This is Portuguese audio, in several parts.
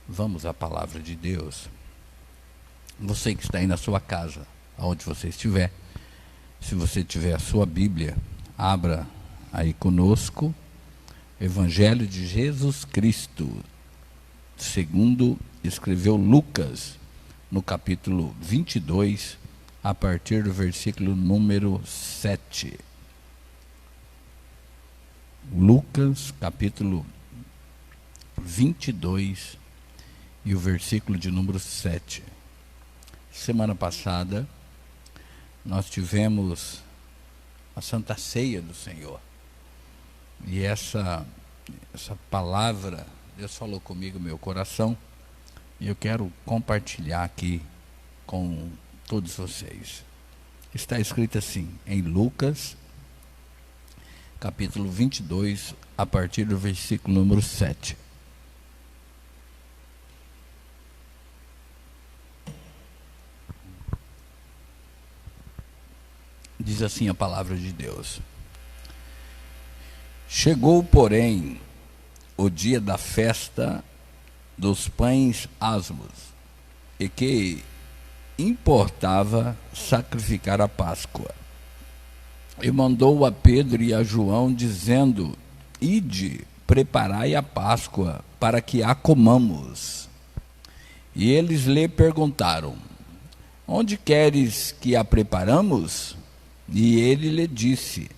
Vamos à palavra de Deus. Você que está aí na sua casa, aonde você estiver, se você tiver a sua Bíblia, abra aí conosco, Evangelho de Jesus Cristo, segundo escreveu Lucas, no capítulo 22, a partir do versículo número 7. Lucas, capítulo 22, e o versículo de número 7. Semana passada, nós tivemos a Santa Ceia do Senhor. E essa palavra, Deus falou comigo no meu coração, e eu quero compartilhar aqui com todos vocês. Está escrito assim, em Lucas, capítulo 22, a partir do versículo número 7. Diz assim a palavra de Deus. Chegou, porém, o dia da festa dos pães asmos, e que importava sacrificar a Páscoa. E mandou a Pedro e a João, dizendo: Ide, preparai a Páscoa, para que a comamos. E eles lhe perguntaram: Onde queres que a preparamos? E ele lhe disse: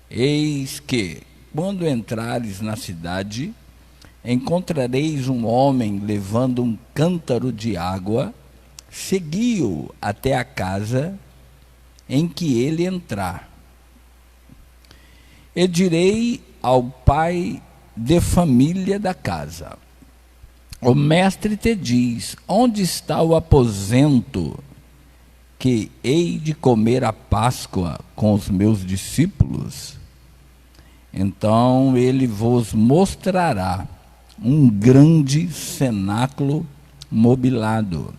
Eis que, quando entrares na cidade, encontrareis um homem levando um cântaro de água, segui-o até a casa em que ele entrar. E direi ao pai de família da casa: O mestre te diz, onde está o aposento que hei de comer a Páscoa com os meus discípulos? Então ele vos mostrará um grande cenáculo mobilado.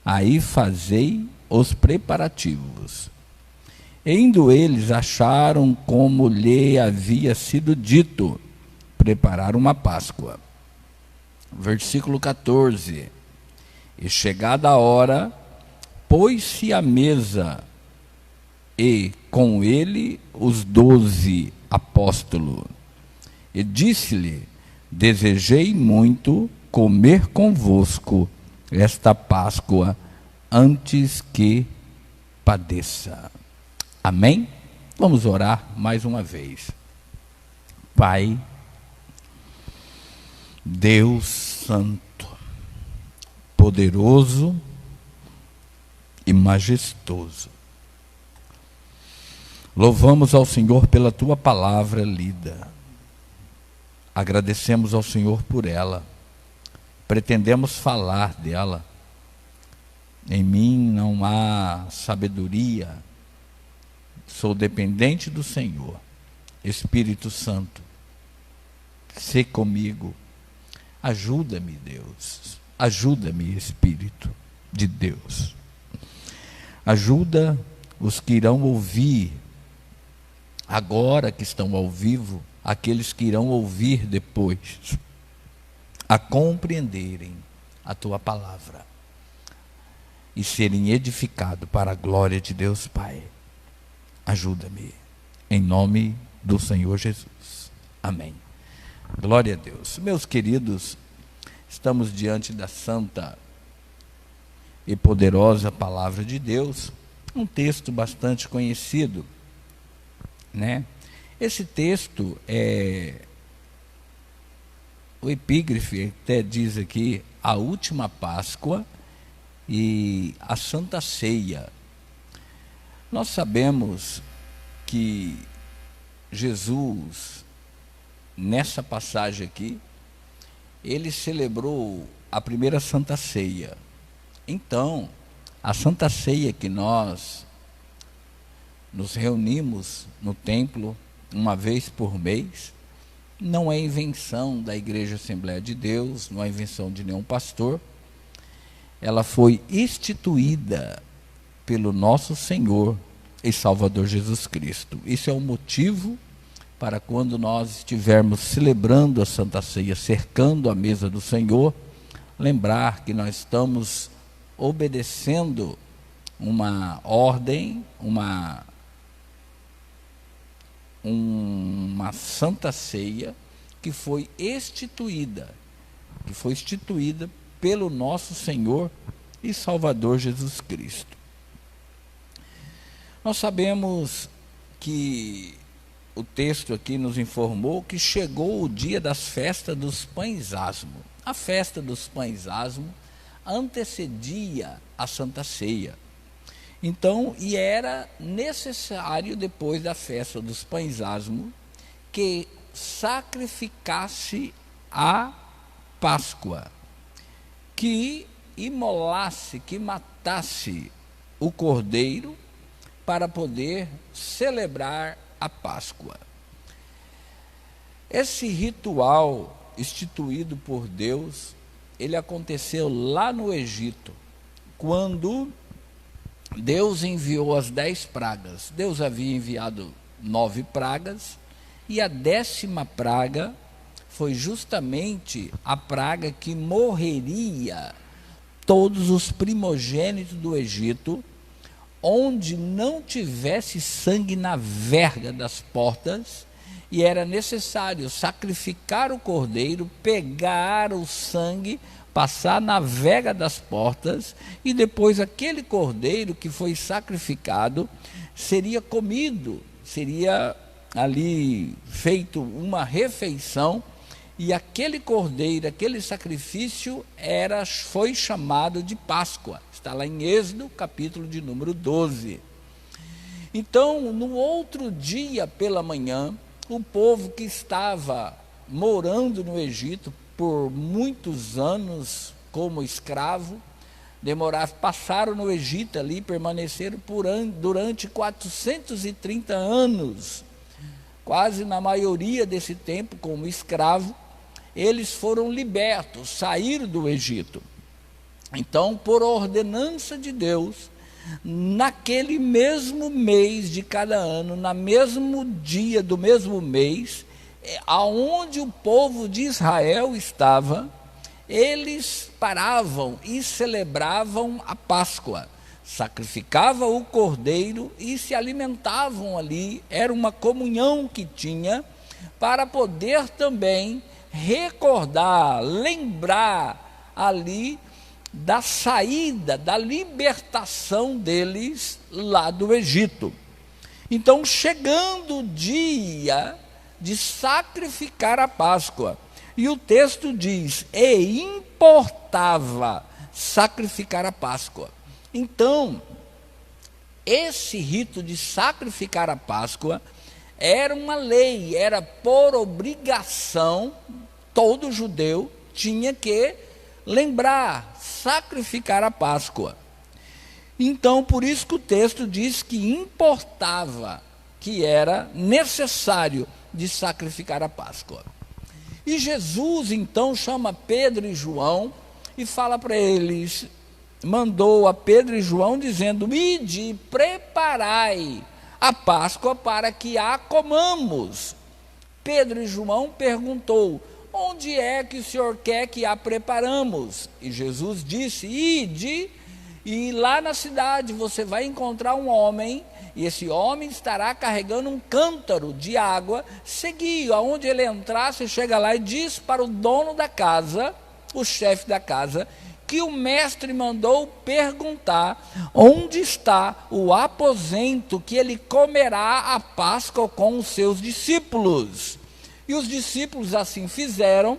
Aí fazei os preparativos. E indo eles, acharam como lhe havia sido dito, preparar uma Páscoa. Versículo 14. E chegada a hora, pôs-se à mesa, e com ele os 12 apóstolos. E disse-lhe: Desejei muito comer convosco esta Páscoa antes que padeça. Amém? Vamos orar mais uma vez. Pai, Deus Santo, poderoso e majestoso, louvamos ao Senhor pela tua palavra lida. Agradecemos ao Senhor por ela. Pretendemos falar dela. Em mim não há sabedoria. Sou dependente do Senhor. Espírito Santo, sê comigo. Ajuda-me, Deus. Ajuda-me, Espírito de Deus. Ajuda os que irão ouvir, agora que estão ao vivo, aqueles que irão ouvir depois, a compreenderem a tua palavra e serem edificados para a glória de Deus Pai. Ajuda-me, em nome do Senhor Jesus. Amém. Glória a Deus. Meus queridos, estamos diante da santa e poderosa palavra de Deus, um texto bastante conhecido, né? Esse texto o epígrafe até diz aqui, a última Páscoa e a Santa Ceia. Nós sabemos que Jesus, nessa passagem aqui, ele celebrou a primeira Santa Ceia. Então, a Santa Ceia que nós nos reunimos no templo uma vez por mês, não é invenção da Igreja Assembleia de Deus, não é invenção de nenhum pastor. Ela foi instituída pelo nosso Senhor e Salvador Jesus Cristo. Isso é o motivo para quando nós estivermos celebrando a Santa Ceia, cercando a mesa do Senhor, lembrar que nós estamos obedecendo uma ordem, uma santa ceia que foi instituída pelo nosso Senhor e Salvador Jesus Cristo. Nós sabemos que o texto aqui nos informou que chegou o dia das festas dos pães asmos. A festa dos pães asmos antecedia a Santa Ceia. Então, e era necessário, depois da festa dos pães asmos, que sacrificasse a Páscoa, que imolasse, que matasse o cordeiro para poder celebrar a Páscoa. Esse ritual instituído por Deus, ele aconteceu lá no Egito, quando Deus enviou as 10 pragas. Deus havia enviado 9 pragas, e a 10ª praga foi justamente a praga que morreria todos os primogênitos do Egito, onde não tivesse sangue na verga das portas, e era necessário sacrificar o cordeiro, pegar o sangue, passar na verga das portas, e depois aquele cordeiro que foi sacrificado seria comido, seria ali feito uma refeição, e aquele cordeiro, aquele sacrifício foi chamado de Páscoa. Está lá em Êxodo, capítulo de número 12. Então, no outro dia pela manhã, o povo que estava morando no Egito por muitos anos como escravo, passaram no Egito ali, permaneceram durante 430 anos, quase na maioria desse tempo como escravo. Eles foram libertos, saíram do Egito. Então, por ordenança de Deus, naquele mesmo mês de cada ano, no mesmo dia do mesmo mês, aonde o povo de Israel estava, eles paravam e celebravam a Páscoa, sacrificavam o cordeiro e se alimentavam ali. Era uma comunhão que tinha, para poder também recordar, lembrar ali da saída, da libertação deles lá do Egito. Então, chegando o dia de sacrificar a Páscoa, e o texto diz: e importava sacrificar a Páscoa. Então, esse rito de sacrificar a Páscoa era uma lei, era por obrigação, todo judeu tinha que lembrar, sacrificar a Páscoa. Então, por isso que o texto diz que importava, que era necessário de sacrificar a Páscoa. E Jesus então chama Pedro e João e fala para eles, mandou a Pedro e João dizendo: ide e preparai a Páscoa para que a comamos. Pedro e João perguntou: onde é que o Senhor quer que a preparamos? E Jesus disse: ide, e lá na cidade você vai encontrar um homem, e esse homem estará carregando um cântaro de água. Segui, aonde ele entrar, você chega lá e diz para o dono da casa, o chefe da casa, que o mestre mandou perguntar onde está o aposento que ele comerá a Páscoa com os seus discípulos. E os discípulos assim fizeram,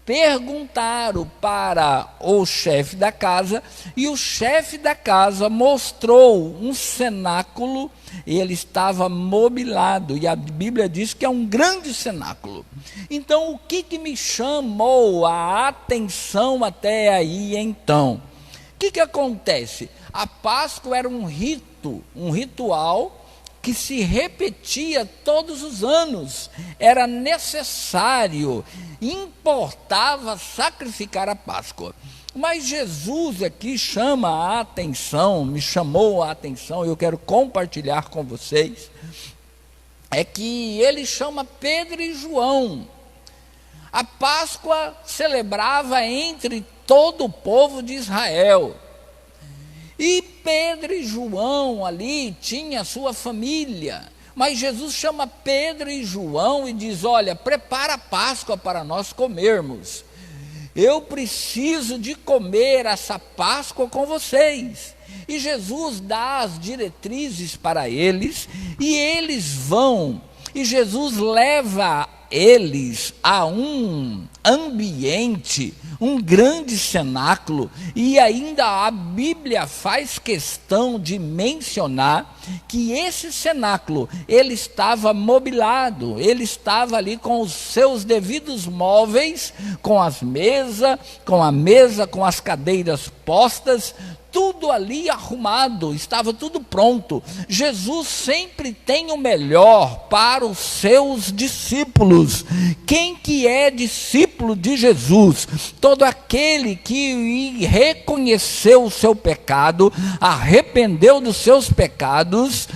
perguntaram para o chefe da casa, e o chefe da casa mostrou um cenáculo, e ele estava mobilado, e a Bíblia diz que é um grande cenáculo. Então, o que me chamou a atenção até aí então? O que acontece? A Páscoa era um ritual que se repetia todos os anos. Era necessário, importava sacrificar a Páscoa. Mas Jesus aqui chama a atenção, me chamou a atenção, eu quero compartilhar com vocês, é que ele chama Pedro e João. A Páscoa celebrava entre todo o povo de Israel. E Pedro e João ali tinha sua família. Mas Jesus chama Pedro e João e diz: olha, prepara a Páscoa para nós comermos. Eu preciso de comer essa Páscoa com vocês. E Jesus dá as diretrizes para eles, e eles vão. E Jesus leva eles a um ambiente, um grande cenáculo, e ainda a Bíblia faz questão de mencionar que esse cenáculo, ele estava mobilado, ele estava ali com os seus devidos móveis, com a mesa, com as cadeiras postas, tudo ali arrumado, estava tudo pronto. Jesus sempre tem o melhor para os seus discípulos. Quem que é discípulo de Jesus? Todo aquele que reconheceu o seu pecado, arrependeu dos seus pecados,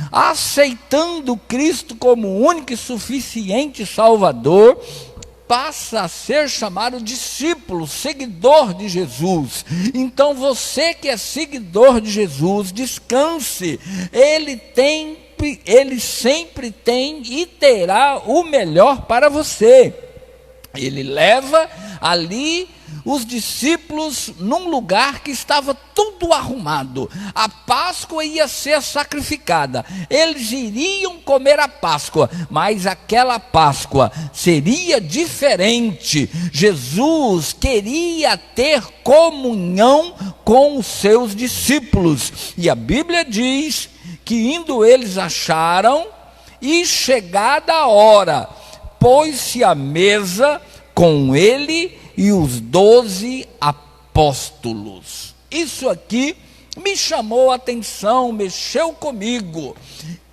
aceitando Cristo como único e suficiente Salvador, passa a ser chamado discípulo, seguidor de Jesus. Então você que é seguidor de Jesus, descanse, ele sempre tem e terá o melhor para você. Ele leva ali os discípulos num lugar que estava tudo arrumado. A Páscoa ia ser sacrificada, eles iriam comer a Páscoa, mas aquela Páscoa seria diferente. Jesus queria ter comunhão com os seus discípulos, e a Bíblia diz que indo eles acharam, e chegada a hora, pôs-se à mesa com ele e os 12 apóstolos. Isso aqui me chamou a atenção, mexeu comigo.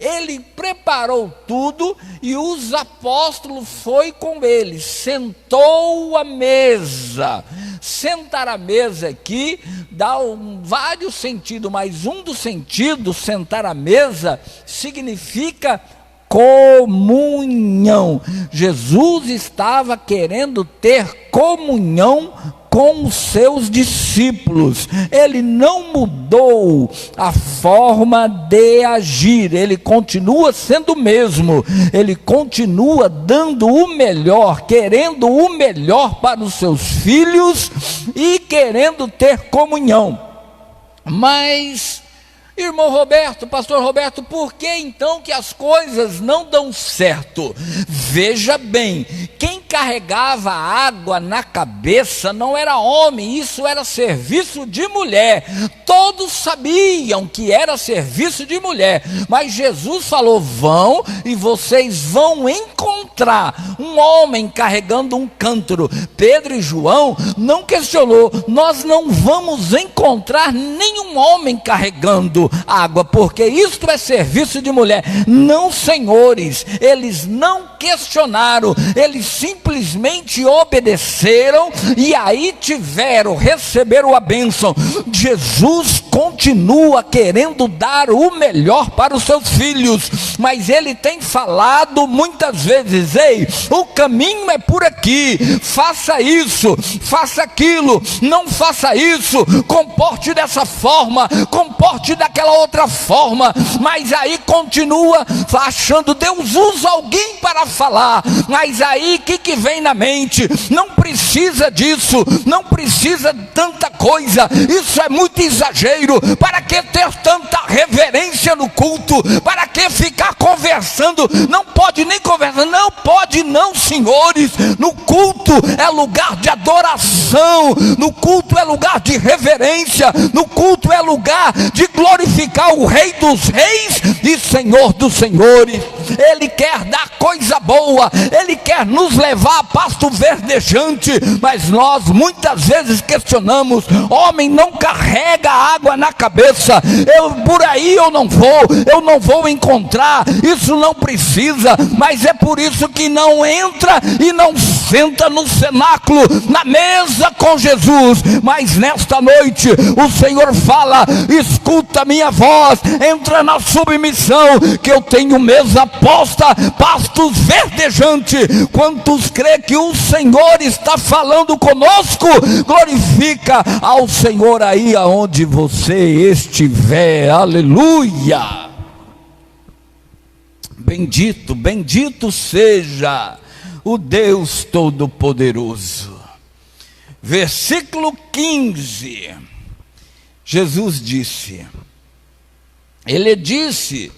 Ele preparou tudo e os apóstolos foi com ele, sentou à mesa. Sentar à mesa aqui dá vários sentidos, mas um dos sentidos, sentar à mesa, significa comunhão. Jesus estava querendo ter comunhão com os seus discípulos. Ele não mudou a forma de agir, ele continua sendo o mesmo, ele continua dando o melhor, querendo o melhor para os seus filhos e querendo ter comunhão. Mas, irmão Roberto, pastor Roberto, por que então que as coisas não dão certo? Veja bem, quem carregava água na cabeça não era homem, isso era serviço de mulher. Todos sabiam que era serviço de mulher, mas Jesus falou: vão e vocês vão encontrar um homem carregando um cântaro. Pedro e João não questionou: nós não vamos encontrar nenhum homem carregando água, porque isto é serviço de mulher. Não, senhores, eles não questionaram, eles simplesmente obedeceram, e aí receberam a bênção. Jesus continua querendo dar o melhor para os seus filhos, mas ele tem falado muitas vezes: ei, o caminho é por aqui, faça isso, faça aquilo, não faça isso, comporte dessa forma, comporte daquela outra forma. Mas aí continua achando, Deus usa alguém para falar, mas aí o que vem na mente? Não precisa disso, não precisa de tanta coisa, isso é muito exagero. Para que ter tanta reverência no culto? Para que ficar conversando? Não pode nem conversar, não pode não, senhores. No culto é lugar de adoração, no culto é lugar de reverência, no culto é lugar de glorificar o Rei dos Reis e Senhor dos Senhores. Ele quer dar coisa boa, ele quer nos levar a pasto verdejante, mas nós muitas vezes questionamos: homem não carrega água na cabeça, por aí eu não vou encontrar, isso não precisa. Mas é por isso que não entra e não senta no cenáculo, na mesa com Jesus, mas nesta noite o Senhor fala: escuta a minha voz, entra na submissão, que eu tenho mesa posta, pastos verdejantes. Quantos crê que o Senhor está falando conosco? Glorifica ao Senhor aí aonde você estiver. Aleluia. Bendito, bendito seja o Deus Todo-Poderoso. Versículo 15. Jesus disse, ele disse: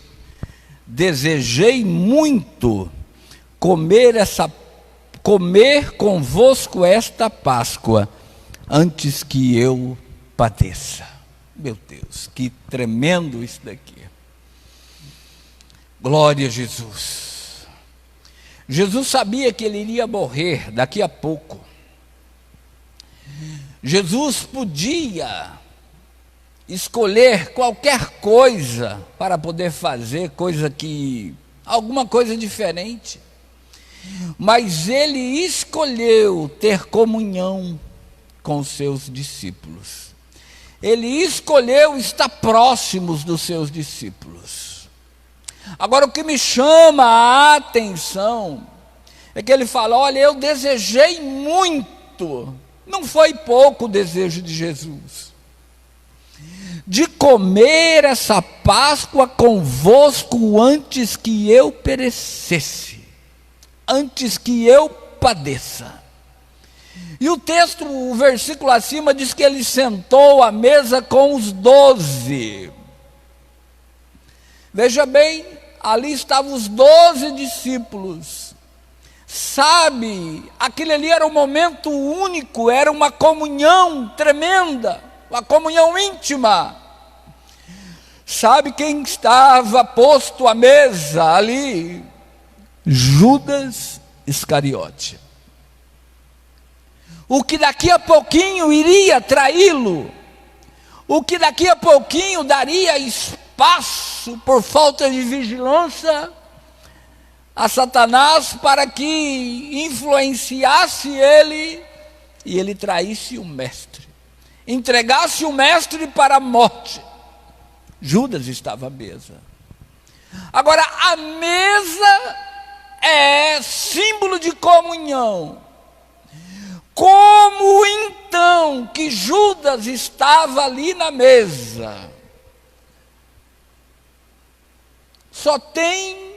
desejei muito comer convosco esta Páscoa, antes que eu padeça. Meu Deus, que tremendo isso daqui. Glória a Jesus. Jesus sabia que ele iria morrer daqui a pouco. Jesus podia escolher qualquer coisa para poder fazer alguma coisa diferente, mas ele escolheu ter comunhão com os seus discípulos. Ele escolheu estar próximos dos seus discípulos. Agora, o que me chama a atenção é que ele fala: olha, eu desejei muito, não foi pouco o desejo de Jesus, de comer essa Páscoa convosco antes que eu perecesse, antes que eu padeça. E o texto, o versículo acima diz que ele sentou à mesa com os 12. Veja bem, ali estavam os 12 discípulos. Sabe, aquele ali era um momento único, era uma comunhão tremenda, uma comunhão íntima. Sabe quem estava posto à mesa ali? Judas Iscariote. O que daqui a pouquinho iria traí-lo, o que daqui a pouquinho daria espaço, por falta de vigilância, a Satanás para que influenciasse ele e ele traísse o mestre, entregasse o mestre para a morte. Judas estava à mesa. Agora, a mesa é símbolo de comunhão. Como então que Judas estava ali na mesa? Só tem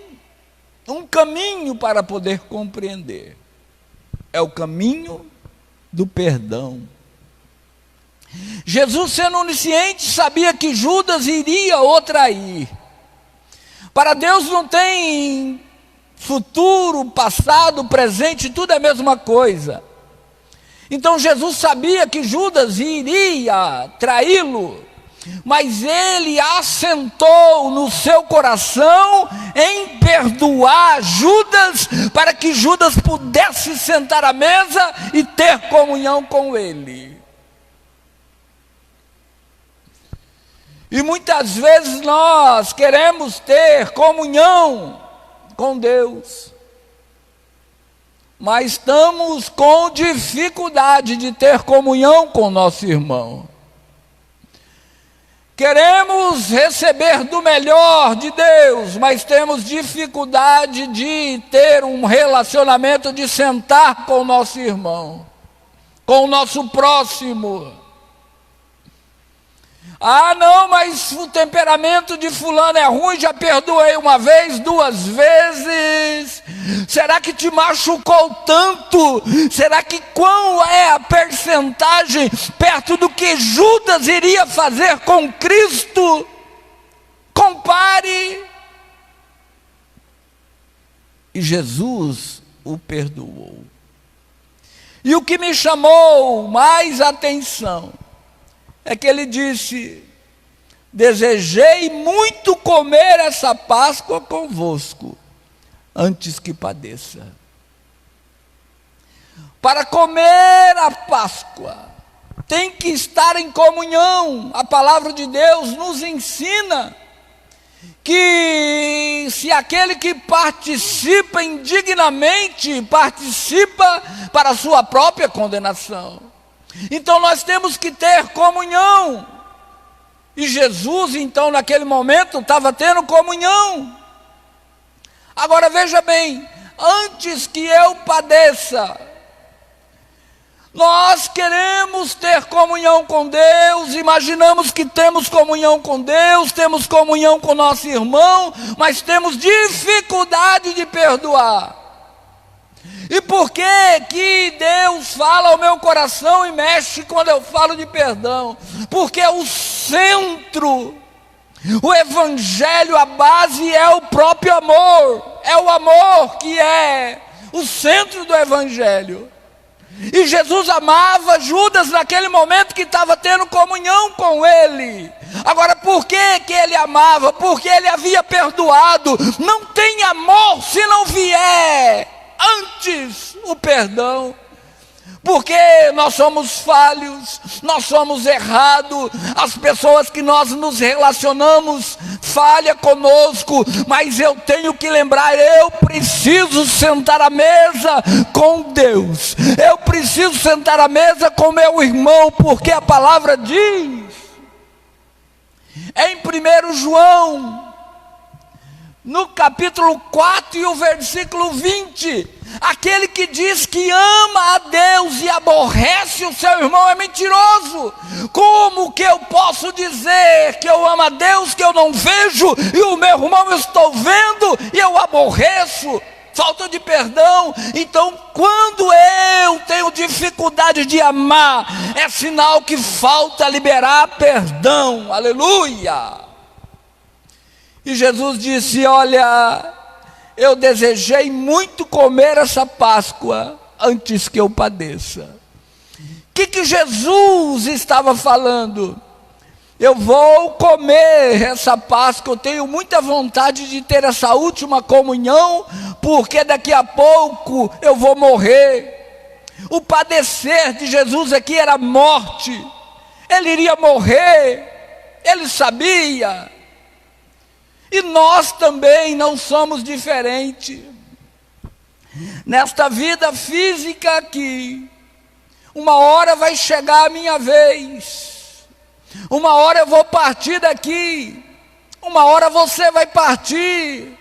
um caminho para poder compreender. É o caminho do perdão. Jesus, sendo onisciente, sabia que Judas iria o trair. Para Deus não tem futuro, passado, presente, tudo é a mesma coisa. Então Jesus sabia que Judas iria traí-lo, mas ele assentou no seu coração em perdoar Judas, para que Judas pudesse sentar à mesa e ter comunhão com ele. E muitas vezes nós queremos ter comunhão com Deus, mas estamos com dificuldade de ter comunhão com o nosso irmão. Queremos receber do melhor de Deus, mas temos dificuldade de ter um relacionamento, de sentar com o nosso irmão, com o nosso próximo. Ah, não, mas o temperamento de fulano é ruim, já perdoei uma vez, 2 vezes. Será que te machucou tanto? Será que qual é a percentagem perto do que Judas iria fazer com Cristo? Compare. E Jesus o perdoou. E o que me chamou mais atenção é que ele disse: desejei muito comer essa Páscoa convosco, antes que padeça. Para comer a Páscoa, tem que estar em comunhão. A palavra de Deus nos ensina que se aquele que participa indignamente, participa para a sua própria condenação. Então nós temos que ter comunhão. E Jesus, então, naquele momento, estava tendo comunhão. Agora veja bem, antes que eu padeça, nós queremos ter comunhão com Deus, imaginamos que temos comunhão com Deus, temos comunhão com nosso irmão, mas temos dificuldade de perdoar. E por que Deus fala ao meu coração e mexe quando eu falo de perdão? Porque o centro, o evangelho, a base é o próprio amor, é o amor que é o centro do evangelho. E Jesus amava Judas naquele momento que estava tendo comunhão com ele. Agora, por que ele amava? Porque ele havia perdoado. Não tem amor se não vier antes o perdão. Porque nós somos falhos, nós somos errados, as pessoas que nós nos relacionamos falham conosco, mas eu tenho que lembrar, eu preciso sentar à mesa com Deus, eu preciso sentar à mesa com meu irmão, porque a palavra diz, em 1 João, no capítulo 4 e o versículo 20, aquele que diz que ama a Deus e aborrece o seu irmão é mentiroso. Como que eu posso dizer que eu amo a Deus que eu não vejo, e o meu irmão eu estou vendo e eu aborreço? Falta de perdão. Então, quando eu tenho dificuldade de amar, é sinal que falta liberar perdão. Aleluia! E Jesus disse: olha, eu desejei muito comer essa Páscoa antes que eu padeça. O que Jesus estava falando? Eu vou comer essa Páscoa, eu tenho muita vontade de ter essa última comunhão, porque daqui a pouco eu vou morrer. O padecer de Jesus aqui era morte, ele iria morrer, ele sabia. E nós também não somos diferentes. Nesta vida física aqui, uma hora vai chegar a minha vez, uma hora eu vou partir daqui, uma hora você vai partir.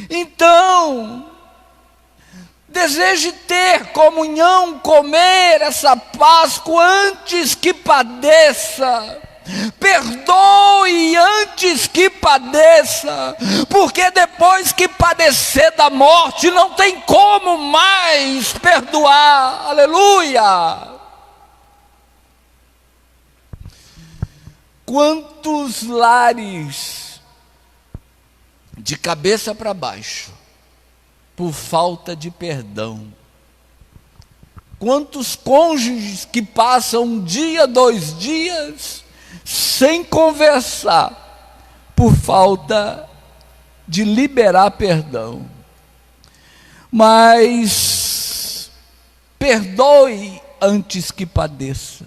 Então, deseje ter comunhão, comer essa Páscoa antes que padeça. Perdoe antes que padeça, porque depois que padecer da morte, não tem como mais perdoar. Aleluia! Quantos lares de cabeça para baixo, por falta de perdão? Quantos cônjuges que passam um dia, 2 dias, sem conversar, por falta de liberar perdão? Mas perdoe antes que padeça,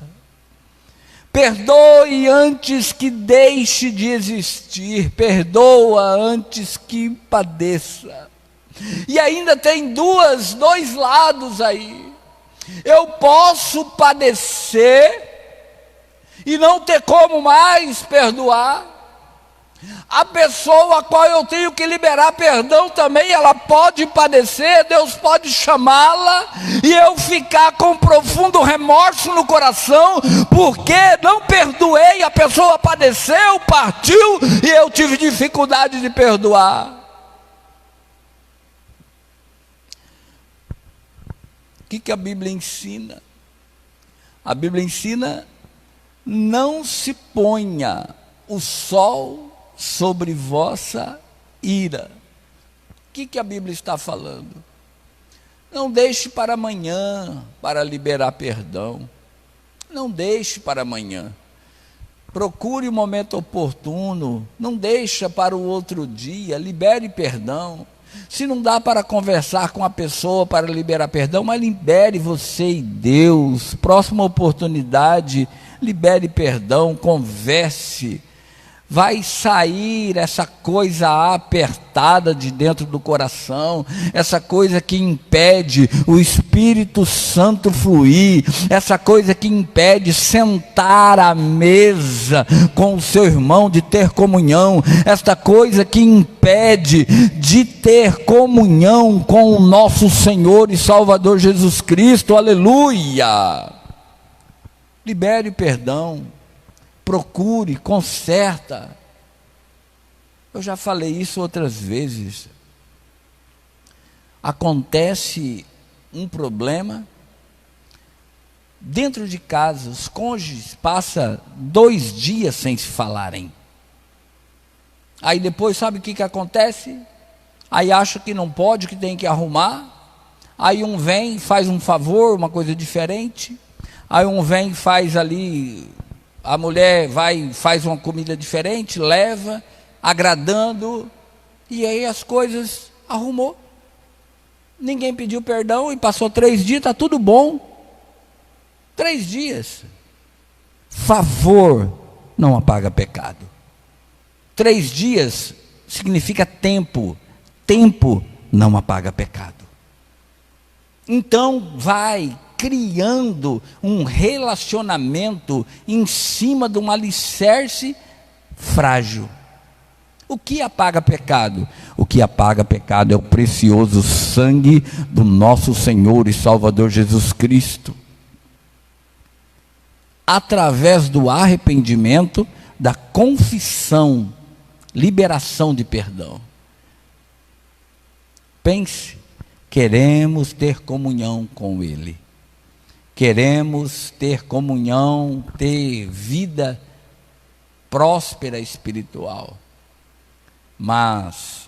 perdoe antes que deixe de existir, perdoa antes que padeça. E ainda tem dois lados aí. Eu posso padecer e não ter como mais perdoar. A pessoa a qual eu tenho que liberar perdão também, ela pode padecer, Deus pode chamá-la, e eu ficar com profundo remorso no coração, porque não perdoei, a pessoa padeceu, partiu, e eu tive dificuldade de perdoar. O que a Bíblia ensina? A Bíblia ensina: não se ponha o sol sobre vossa ira. O que a Bíblia está falando? Não deixe para amanhã para liberar perdão. Não deixe para amanhã. Procure o momento oportuno. Não deixe para o outro dia. Libere perdão. Se não dá para conversar com a pessoa para liberar perdão, mas libere você e Deus. Próxima oportunidade, libere perdão, converse. vai sair essa coisa apertada de dentro do coração, essa coisa que impede o Espírito Santo fluir, essa coisa que impede sentar à mesa com o seu irmão, de ter comunhão, esta coisa que impede de ter comunhão com o nosso Senhor e Salvador Jesus Cristo, aleluia. Libere perdão, procure, conserta. Eu já falei isso outras vezes. Acontece um problema dentro de casa, os cônjuges passam 2 dias sem se falarem. Aí depois sabe o que acontece? Aí acha que não pode, que tem que arrumar. Aí um vem, faz um favor, uma coisa diferente. Aí um vem, faz ali... A mulher vai, faz uma comida diferente, leva, agradando, e aí as coisas arrumou. Ninguém pediu perdão e passou 3 dias, está tudo bom. 3 dias. Favor não apaga pecado. 3 dias significa tempo. Tempo não apaga pecado. Então vai criando um relacionamento em cima de um alicerce frágil. O que apaga pecado? O que apaga pecado é o precioso sangue do nosso Senhor e Salvador Jesus Cristo. Através do arrependimento, da confissão, liberação de perdão. Pense, queremos ter comunhão com Ele. Queremos ter comunhão, ter vida próspera espiritual. Mas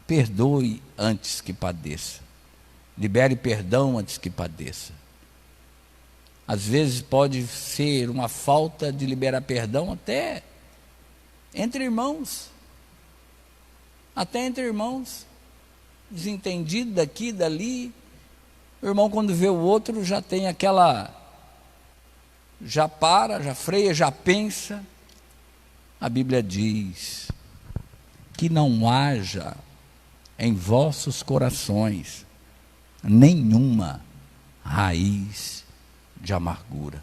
perdoe antes que padeça. Libere perdão antes que padeça. Às vezes pode ser uma falta de liberar perdão até entre irmãos. Até entre irmãos. Desentendido daqui, dali. O irmão, quando vê o outro, já tem aquela... Já para, já freia, já pensa. A Bíblia diz que não haja em vossos corações nenhuma raiz de amargura.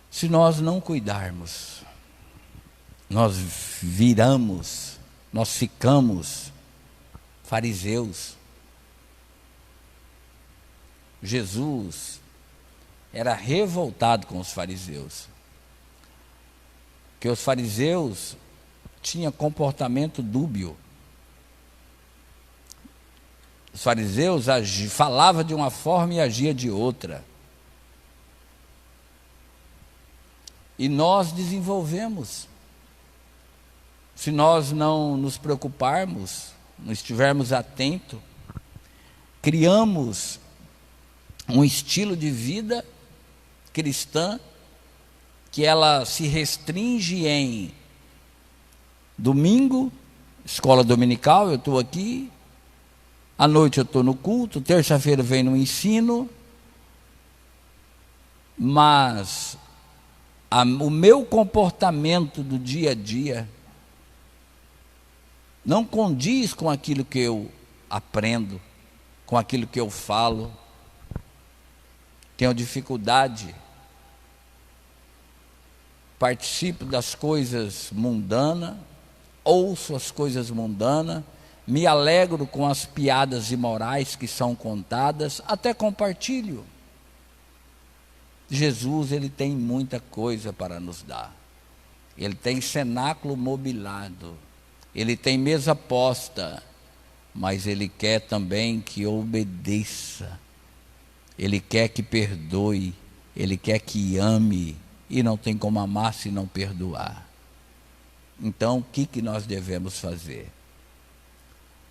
Se nós não cuidarmos, nós ficamos fariseus. Jesus era revoltado com os fariseus, porque os fariseus tinham comportamento dúbio. Os fariseus falavam de uma forma e agia de outra. E nós desenvolvemos. Se nós não nos preocuparmos, não estivermos atentos, criamos um estilo de vida cristã que ela se restringe em domingo, escola dominical, eu estou aqui, à noite eu estou no culto, terça-feira vem no ensino, mas o meu comportamento do dia a dia não condiz com aquilo que eu aprendo, com aquilo que eu falo. Tenho dificuldade, participo das coisas mundanas, ouço as coisas mundanas, me alegro com as piadas imorais que são contadas, até compartilho. Jesus, ele tem muita coisa para nos dar. Ele tem cenáculo mobilado, ele tem mesa posta, mas ele quer também que obedeça. Ele quer que perdoe, ele quer que ame, e não tem como amar se não perdoar. Então, o que nós devemos fazer?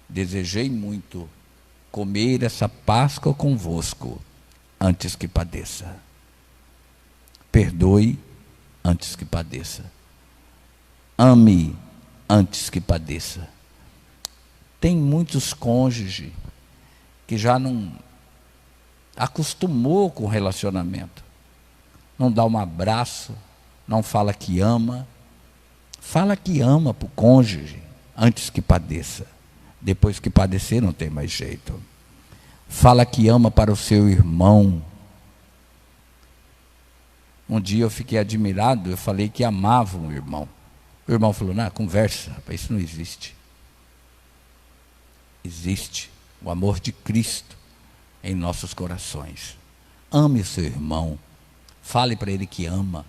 Desejei muito comer essa Páscoa convosco, antes que padeça. Perdoe antes que padeça. Ame antes que padeça. Tem muitos cônjuges que já não acostumou com o relacionamento. Não dá um abraço, não fala que ama. Fala que ama para o cônjuge antes que padeça. Depois que padecer não tem mais jeito. Fala que ama para o seu irmão. Um dia eu fiquei admirado, eu falei que amava um irmão. O irmão falou, não, conversa, rapaz, isso não existe. Existe o amor de Cristo em nossos corações. Ame o seu irmão. Fale para ele que ama.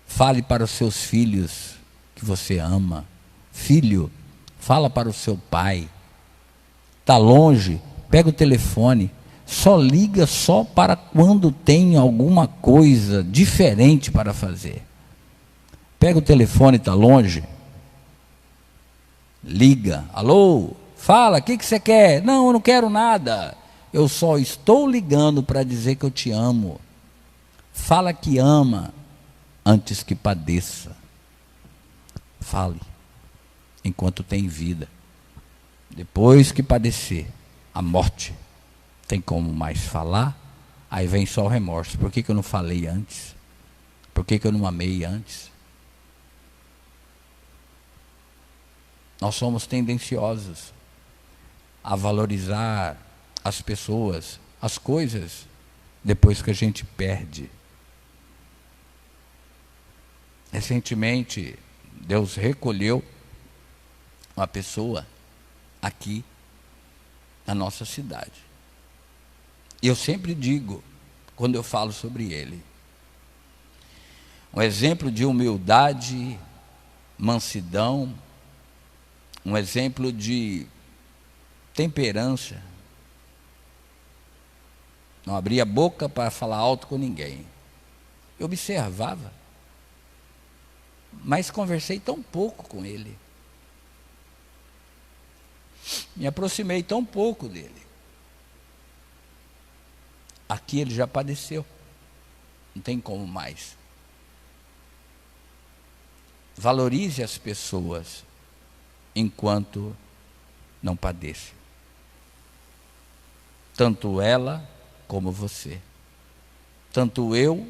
Fale para os seus filhos que você ama. Filho, fala para o seu pai. Está longe, pega o telefone. Só liga só para quando tem alguma coisa diferente para fazer. Pega o telefone, está longe. Liga. Alô? Fala, o que você quer? Não, eu não quero nada. Eu só estou ligando para dizer que eu te amo. Fala que ama antes que padeça. Fale enquanto tem vida. Depois que padecer a morte, tem como mais falar? Aí vem só o remorso. Por que eu não falei antes? Por que eu não amei antes? Nós somos tendenciosos a valorizar as pessoas, as coisas, depois que a gente perde. Recentemente, Deus recolheu uma pessoa aqui na nossa cidade. E eu sempre digo, quando eu falo sobre ele, um exemplo de humildade, mansidão, um exemplo de temperança. Não abria a boca para falar alto com ninguém. Eu observava, mas conversei tão pouco com ele. Me aproximei tão pouco dele. Aqui ele já padeceu. Não tem como mais. Valorize as pessoas enquanto não padeça. Tanto ela como você. Tanto eu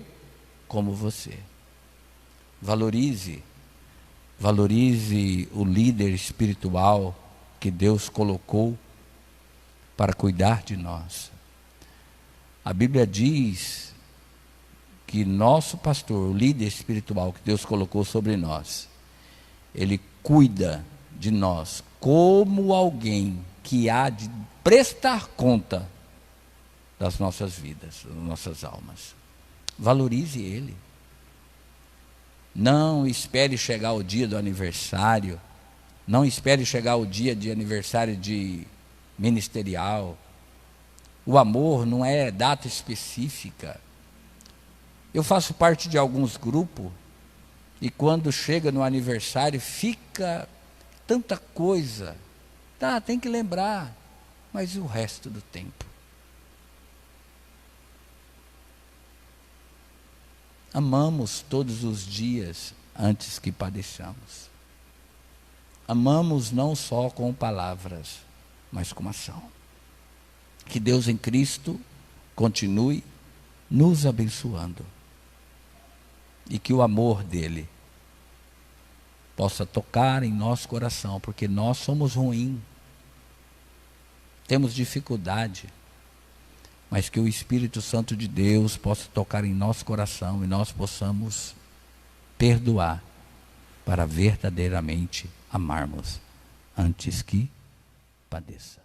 como você. Valorize o líder espiritual que Deus colocou para cuidar de nós. A Bíblia diz que nosso pastor, o líder espiritual que Deus colocou sobre nós, ele cuida de nós como alguém que há de prestar conta das nossas vidas, das nossas almas. Valorize ele. Não espere chegar o dia do aniversário. Não espere chegar o dia de aniversário de ministerial. O amor não é data específica. Eu faço parte de alguns grupos e quando chega no aniversário fica tanta coisa. Tá, tem que lembrar, mas e o resto do tempo? Amamos todos os dias antes que padeçamos. Amamos não só com palavras, mas com ação. Que Deus em Cristo continue nos abençoando. E que o amor dele possa tocar em nosso coração, porque nós somos ruins. Temos dificuldade. Mas que o Espírito Santo de Deus possa tocar em nosso coração e nós possamos perdoar para verdadeiramente amarmos antes que padeça.